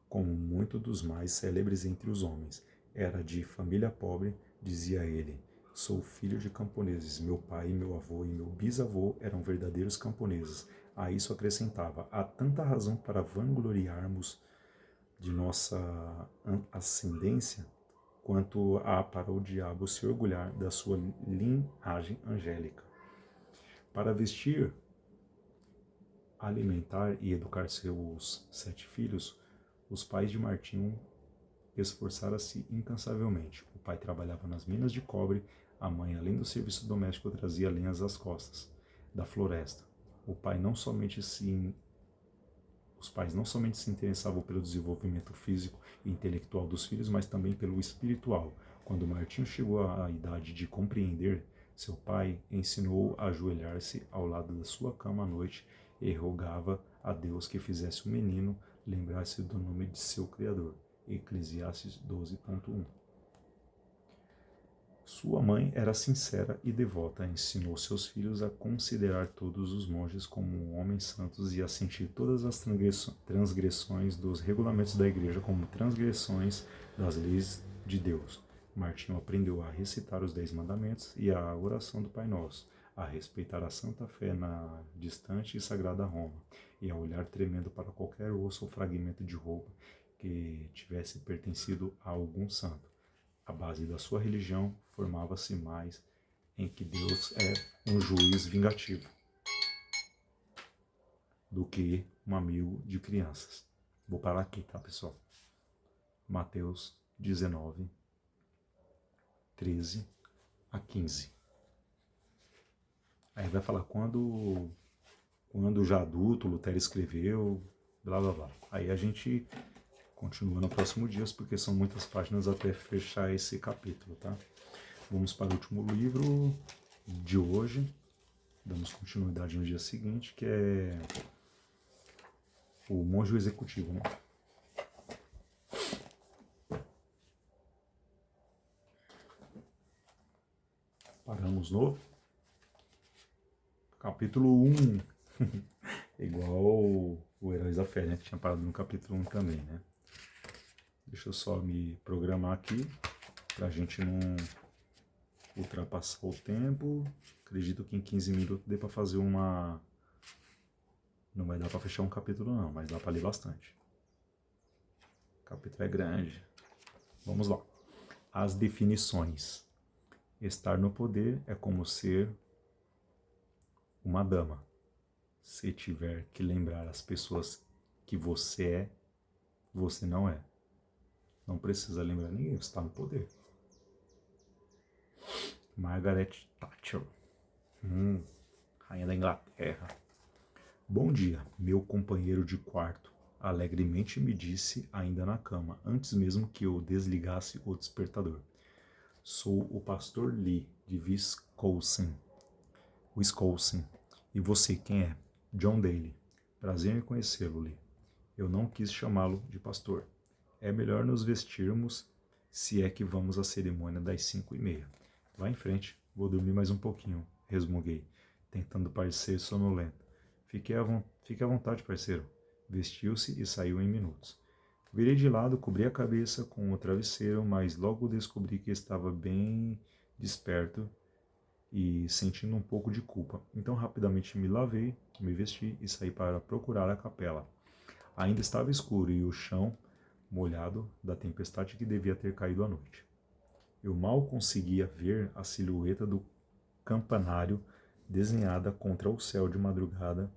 como muitos dos mais célebres entre os homens. Era de família pobre, dizia ele: sou filho de camponeses, meu pai, meu avô e meu bisavô eram verdadeiros camponeses. A isso acrescentava: há tanta razão para vangloriarmos de nossa ascendência, quanto há para o diabo se orgulhar da sua linhagem angélica. Para vestir, alimentar e educar seus 7 filhos, os pais de Martinho esforçaram-se incansavelmente. O pai trabalhava nas minas de cobre, a mãe, além do serviço doméstico, trazia lenhas às costas da floresta. Os pais não somente se interessavam pelo desenvolvimento físico e intelectual dos filhos, mas também pelo espiritual. Quando Martinho chegou à idade de compreender, seu pai ensinou-o a ajoelhar-se ao lado da sua cama à noite e rogava a Deus que fizesse o menino lembrar-se do nome de seu Criador. Eclesiastes 12.1. Sua mãe era sincera e devota, ensinou seus filhos a considerar todos os monges como homens santos e a sentir todas as transgressões dos regulamentos da igreja como transgressões das leis de Deus. Martinho aprendeu a recitar os 10 mandamentos e a oração do Pai Nosso, a respeitar a santa fé na distante e sagrada Roma, e a olhar tremendo para qualquer osso ou fragmento de roupa que tivesse pertencido a algum santo. A base da sua religião formava-se mais em que Deus é um juiz vingativo. do que um amigo de crianças. Vou parar aqui, tá, pessoal? Mateus 19, 13 a 15. Aí vai falar quando já adulto, Lutero escreveu, blá blá blá. Aí a gente continua no próximo dia, porque são muitas páginas até fechar esse capítulo, tá? Vamos para o último livro de hoje. Damos continuidade no dia seguinte, que é o Monge Executivo, né? Paramos no capítulo 1. Igual o Heróis da Fé, né? Que tinha parado no capítulo 1 também, né? Deixa eu só me programar aqui, pra gente não ultrapassar o tempo. Acredito que em 15 minutos dê pra fazer uma... Não vai dar pra fechar um capítulo não, mas dá pra ler bastante. O capítulo é grande. Vamos lá. As definições. Estar no poder é como ser uma dama. Se tiver que lembrar as pessoas que você é, você não é. Não precisa lembrar ninguém, você está no poder. Margaret Thatcher, rainha da Inglaterra. Bom dia, meu companheiro de quarto, alegremente me disse ainda na cama, antes mesmo que eu desligasse o despertador. Sou o pastor Lee, de Wisconsin. E você, quem é? John Daly. Prazer em conhecê-lo, Lee. Eu não quis chamá-lo de pastor. É melhor nos vestirmos, se é que vamos à cerimônia das 5:30. Vá em frente, vou dormir mais um pouquinho, resmunguei, tentando parecer sonolento. Fique à vontade, parceiro. Vestiu-se e saiu em minutos. Virei de lado, cobri a cabeça com o travesseiro, mas logo descobri que estava bem desperto e sentindo um pouco de culpa. Então rapidamente me lavei, me vesti e saí para procurar a capela. Ainda estava escuro e o chão molhado da tempestade que devia ter caído à noite. Eu mal conseguia ver a silhueta do campanário desenhada contra o céu de madrugada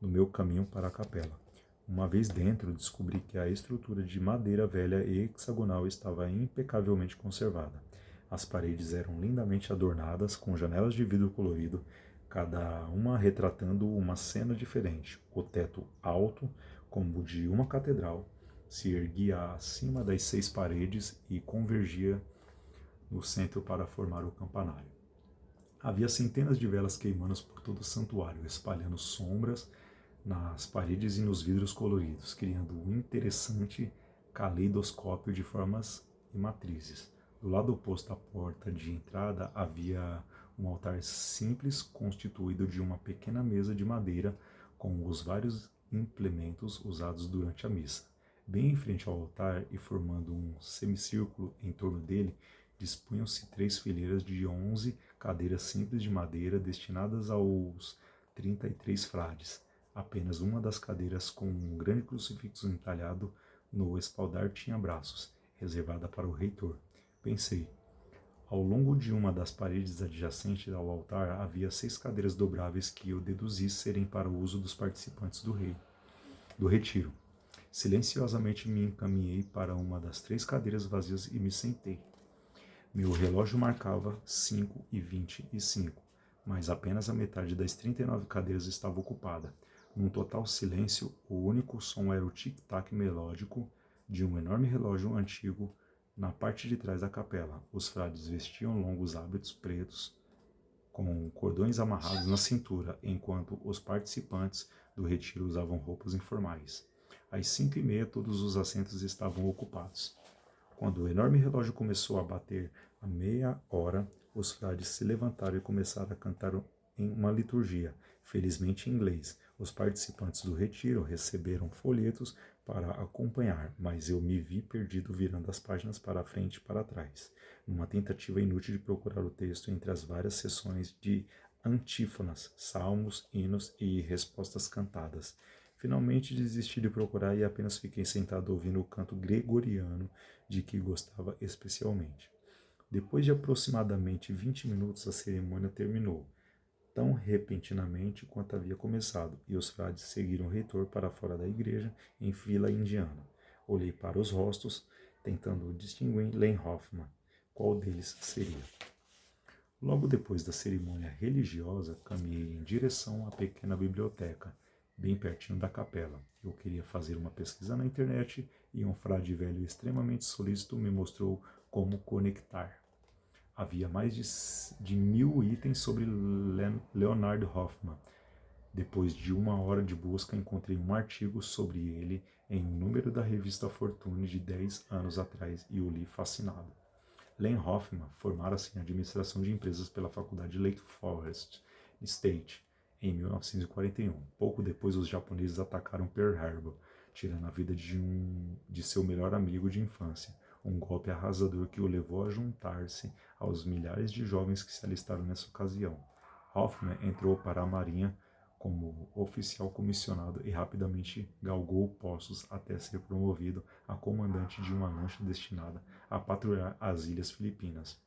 no meu caminho para a capela. Uma vez dentro, descobri que a estrutura de madeira velha e hexagonal estava impecavelmente conservada. As paredes eram lindamente adornadas com janelas de vidro colorido, cada uma retratando uma cena diferente. O teto alto, como o de uma catedral, se erguia acima das 6 paredes e convergia no centro para formar o campanário. Havia centenas de velas queimando por todo o santuário, espalhando sombras nas paredes e nos vidros coloridos, criando um interessante caleidoscópio de formas e matrizes. Do lado oposto à porta de entrada havia um altar simples constituído de uma pequena mesa de madeira com os vários implementos usados durante a missa. Bem em frente ao altar e formando um semicírculo em torno dele, dispunham-se 3 fileiras de 11 cadeiras simples de madeira destinadas aos 33 frades. Apenas uma das cadeiras com um grande crucifixo entalhado no espaldar tinha braços, reservada para o reitor. Pensei. Ao longo de uma das paredes adjacentes ao altar havia 6 cadeiras dobráveis que eu deduzi serem para o uso dos participantes do retiro. Silenciosamente me encaminhei para uma das 3 cadeiras vazias e me sentei. Meu relógio marcava 5:25, mas apenas a metade das 39 cadeiras estava ocupada. Num total silêncio, o único som era o tic-tac melódico de um enorme relógio antigo na parte de trás da capela. Os frades vestiam longos hábitos pretos com cordões amarrados na cintura, enquanto os participantes do retiro usavam roupas informais. Às 5:30, todos os assentos estavam ocupados. Quando o enorme relógio começou a bater a meia hora, os frades se levantaram e começaram a cantar em uma liturgia, felizmente em inglês. Os participantes do retiro receberam folhetos para acompanhar, mas eu me vi perdido virando as páginas para frente e para trás, numa tentativa inútil de procurar o texto entre as várias seções de antífonas, salmos, hinos e respostas cantadas. Finalmente desisti de procurar e apenas fiquei sentado ouvindo o canto gregoriano de que gostava especialmente. Depois de aproximadamente 20 minutos, a cerimônia terminou. tão repentinamente quanto havia começado, e os frades seguiram o reitor para fora da igreja, em fila indiana. Olhei para os rostos, tentando distinguir Len Hoffman. Qual deles seria? Logo depois da cerimônia religiosa, caminhei em direção à pequena biblioteca, bem pertinho da capela. Eu queria fazer uma pesquisa na internet e um frade velho extremamente solícito me mostrou como conectar. Havia mais de 1000 itens sobre Leonard Hoffman. Depois de 1 hora de busca, encontrei um artigo sobre ele em um número da revista Fortune de 10 anos atrás e o li fascinado. Len Hoffman formara-se em administração de empresas pela Faculdade Lake Forest State em 1941. Pouco depois, os japoneses atacaram Pearl Harbor, tirando a vida de seu melhor amigo de infância, um golpe arrasador que o levou a juntar-se aos milhares de jovens que se alistaram nessa ocasião. Hoffman entrou para a Marinha como oficial comissionado e rapidamente galgou postos até ser promovido a comandante de uma lancha destinada a patrulhar as ilhas Filipinas.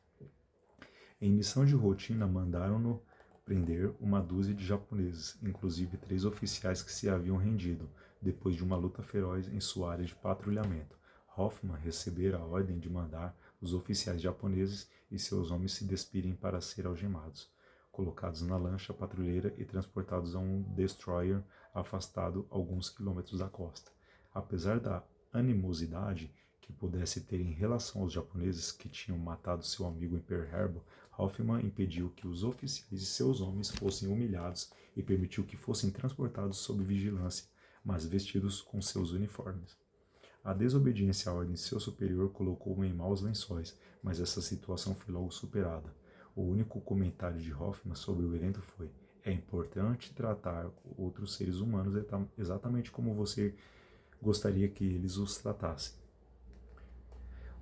Em missão de rotina, mandaram-no prender uma dúzia de japoneses, inclusive 3 oficiais que se haviam rendido, depois de uma luta feroz em sua área de patrulhamento. Hoffman recebera a ordem de mandar os oficiais japoneses e seus homens se despirem para ser algemados, colocados na lancha patrulheira e transportados a um destroyer afastado alguns quilômetros da costa. Apesar da animosidade que pudesse ter em relação aos japoneses que tinham matado seu amigo em Pearl Harbor, Hoffman impediu que os oficiais e seus homens fossem humilhados e permitiu que fossem transportados sob vigilância, mas vestidos com seus uniformes. A desobediência à ordem de seu superior colocou-o em maus lençóis, mas essa situação foi logo superada. O único comentário de Hoffman sobre o evento foi: é importante tratar outros seres humanos exatamente como você gostaria que eles os tratassem.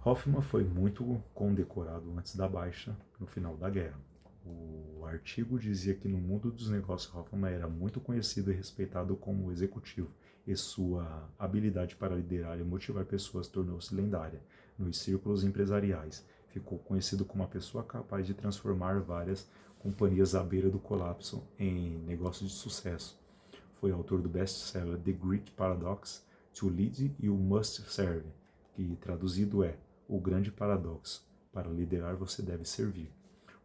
Hoffman foi muito condecorado antes da baixa no final da guerra. O artigo dizia que no mundo dos negócios Hoffman era muito conhecido e respeitado como executivo, e sua habilidade para liderar e motivar pessoas tornou-se lendária nos círculos empresariais. Ficou conhecido como uma pessoa capaz de transformar várias companhias à beira do colapso em negócios de sucesso. Foi autor do best-seller The Great Paradox, To Lead You Must Serve, que traduzido é O Grande Paradoxo: para liderar você deve servir.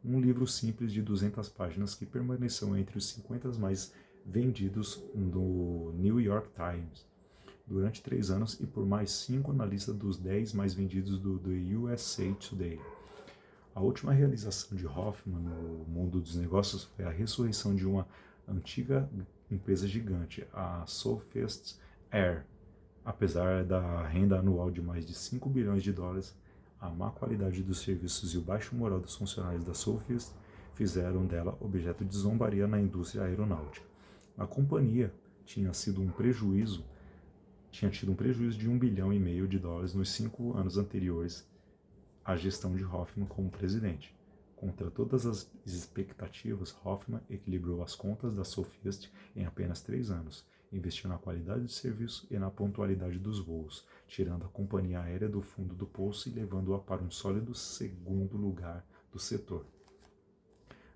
Um livro simples de 200 páginas que permaneceu entre os 50 mais vendidos no New York Times durante 3 anos e por mais 5 na lista dos 10 mais vendidos do The USA Today. A última realização de Hoffman no mundo dos negócios foi a ressurreição de uma antiga empresa gigante, a Southwest Air. Apesar da renda anual de mais de 5 bilhões de dólares, a má qualidade dos serviços e o baixo moral dos funcionários da Southwest fizeram dela objeto de zombaria na indústria aeronáutica. A companhia tinha tido um prejuízo de $1,5 bilhão de dólares nos 5 anos anteriores à gestão de Hoffman como presidente. Contra todas as expectativas, Hoffman equilibrou as contas da Southwest em apenas 3 anos, investiu na qualidade do serviço e na pontualidade dos voos, tirando a companhia aérea do fundo do poço e levando-a para um sólido segundo lugar do setor.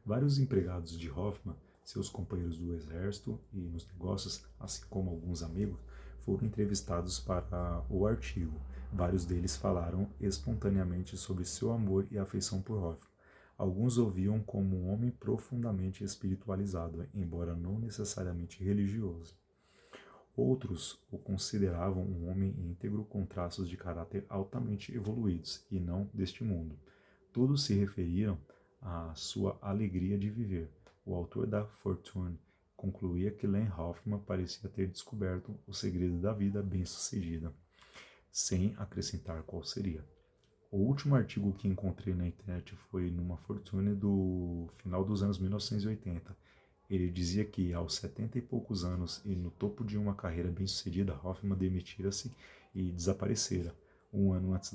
Vários empregados de Hoffman, seus companheiros do exército e nos negócios, assim como alguns amigos, foram entrevistados para o artigo. Vários deles falaram espontaneamente sobre seu amor e afeição por Hoffman. Alguns o viam como um homem profundamente espiritualizado, embora não necessariamente religioso. Outros o consideravam um homem íntegro com traços de caráter altamente evoluídos e não deste mundo. Todos se referiram à sua alegria de viver. O autor da Fortune concluía que Len Hoffman parecia ter descoberto o segredo da vida bem-sucedida, sem acrescentar qual seria. O último artigo que encontrei na internet foi numa Fortune do final dos anos 1980. Ele dizia que, aos 70 e poucos anos e no topo de uma carreira bem-sucedida, Hoffman demitira-se e desaparecera. Um ano antes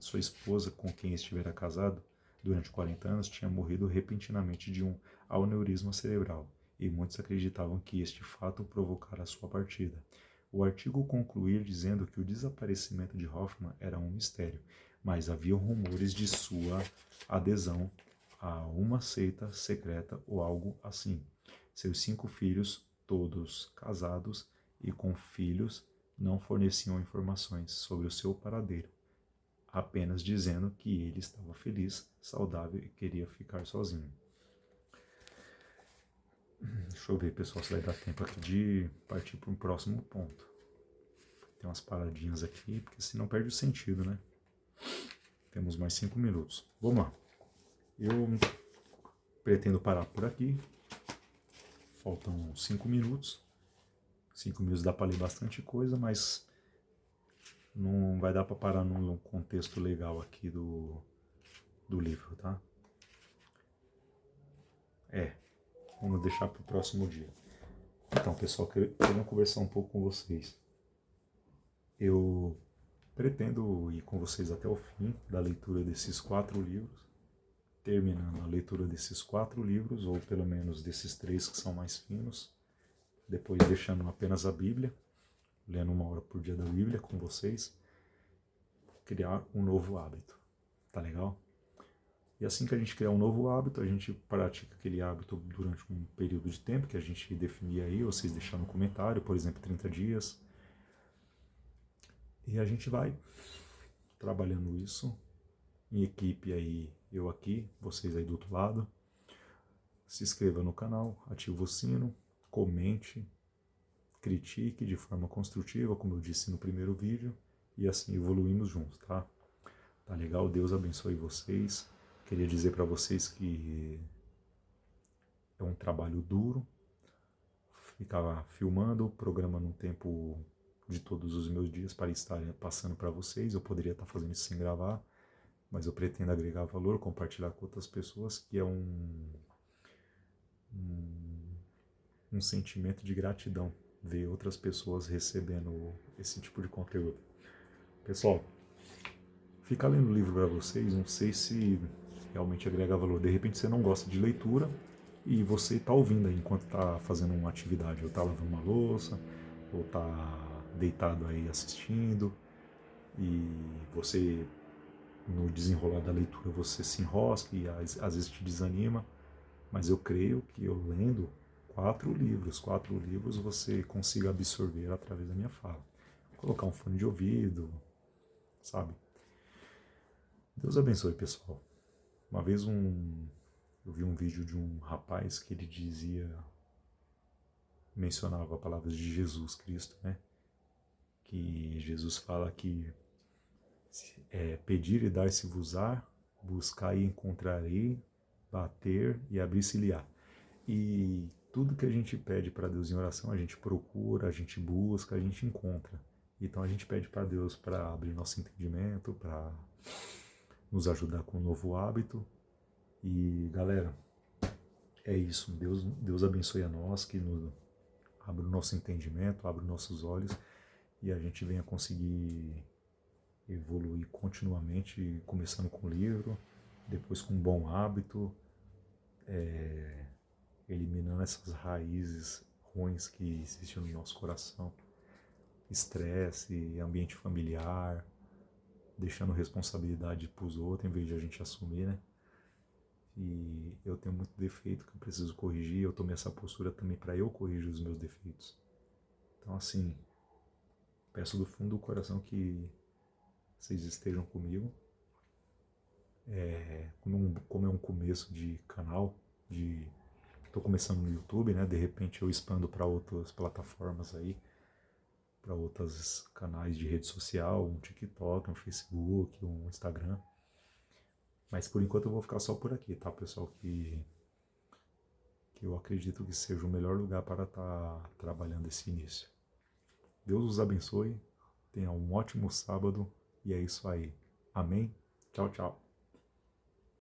sua esposa, com quem estivera casado durante 40 anos, tinha morrido repentinamente de um aneurisma cerebral, e muitos acreditavam que este fato provocara sua partida. O artigo concluía dizendo que o desaparecimento de Hoffman era um mistério, mas havia rumores de sua adesão a uma seita secreta ou algo assim. Seus 5 filhos, todos casados e com filhos, não forneciam informações sobre o seu paradeiro, apenas dizendo que ele estava feliz, saudável e queria ficar sozinho. Deixa eu ver, pessoal, se vai dar tempo aqui de partir para um próximo ponto. Tem umas paradinhas aqui, porque senão perde o sentido, né? Temos mais 5 minutos. Vamos lá. Eu pretendo parar por aqui. Faltam 5 minutos. 5 minutos dá para ler bastante coisa, mas não vai dar para parar num contexto legal aqui do livro, tá? Vamos deixar para o próximo dia. Então, pessoal, queria conversar um pouco com vocês. Eu pretendo ir com vocês até o fim da leitura desses 4 livros, terminando a leitura desses 4 livros, ou pelo menos desses 3 que são mais finos, depois deixando apenas a Bíblia, lendo 1 hora por dia da Bíblia com vocês, criar um novo hábito, tá legal? E assim que a gente criar um novo hábito, a gente pratica aquele hábito durante um período de tempo que a gente definir aí, vocês deixaram no comentário, por exemplo, 30 dias. E a gente vai trabalhando isso em equipe aí, eu aqui, vocês aí do outro lado. Se inscreva no canal, ative o sino, comente, critique de forma construtiva, como eu disse no primeiro vídeo, e assim evoluímos juntos, tá? Tá legal? Deus abençoe vocês. Queria dizer para vocês que é um trabalho duro, ficar filmando, programando um tempo de todos os meus dias para estar passando para vocês. Eu poderia estar fazendo isso sem gravar, mas eu pretendo agregar valor, compartilhar com outras pessoas, que é um sentimento de gratidão, ver outras pessoas recebendo esse tipo de conteúdo. Pessoal, ficar lendo livro para vocês, não sei se realmente agrega valor. De repente você não gosta de leitura e você está ouvindo aí enquanto está fazendo uma atividade, ou está lavando uma louça, ou está deitado aí assistindo, e você, no desenrolar da leitura, você se enrosca e às vezes te desanima, mas eu creio que eu lendo 4 livros você consiga absorver através da minha fala. Colocar um fone de ouvido, sabe? Deus abençoe, pessoal. Uma vez eu vi um vídeo de um rapaz que ele mencionava palavras de Jesus Cristo, né? Que Jesus fala que pedir e dar-se-vos-á, buscar e encontrarei, bater e abrir-se-lhe-á. E tudo que a gente pede para Deus em oração, a gente procura, a gente busca, a gente encontra. Então a gente pede para Deus para abrir nosso entendimento, para nos ajudar com um novo hábito. E galera, é isso. Deus abençoe a nós, que abre o nosso entendimento, abre os nossos olhos e a gente venha conseguir evoluir continuamente, começando com o livro, depois com um bom hábito, eliminando essas raízes ruins que existem no nosso coração, estresse, ambiente familiar, deixando responsabilidade para os outros em vez de a gente assumir, né? E eu tenho muito defeito que eu preciso corrigir, eu tomei essa postura também para eu corrigir os meus defeitos. Então assim, peço do fundo do coração que vocês estejam comigo. Como é um começo de canal, estou começando no YouTube, né? De repente eu expando para outras plataformas aí, para outros canais de rede social, um TikTok, um Facebook, um Instagram. Mas por enquanto eu vou ficar só por aqui, tá, pessoal? Que eu acredito que seja o melhor lugar para estar trabalhando esse início. Deus os abençoe, tenha um ótimo sábado e é isso aí. Amém? Tchau, tchau.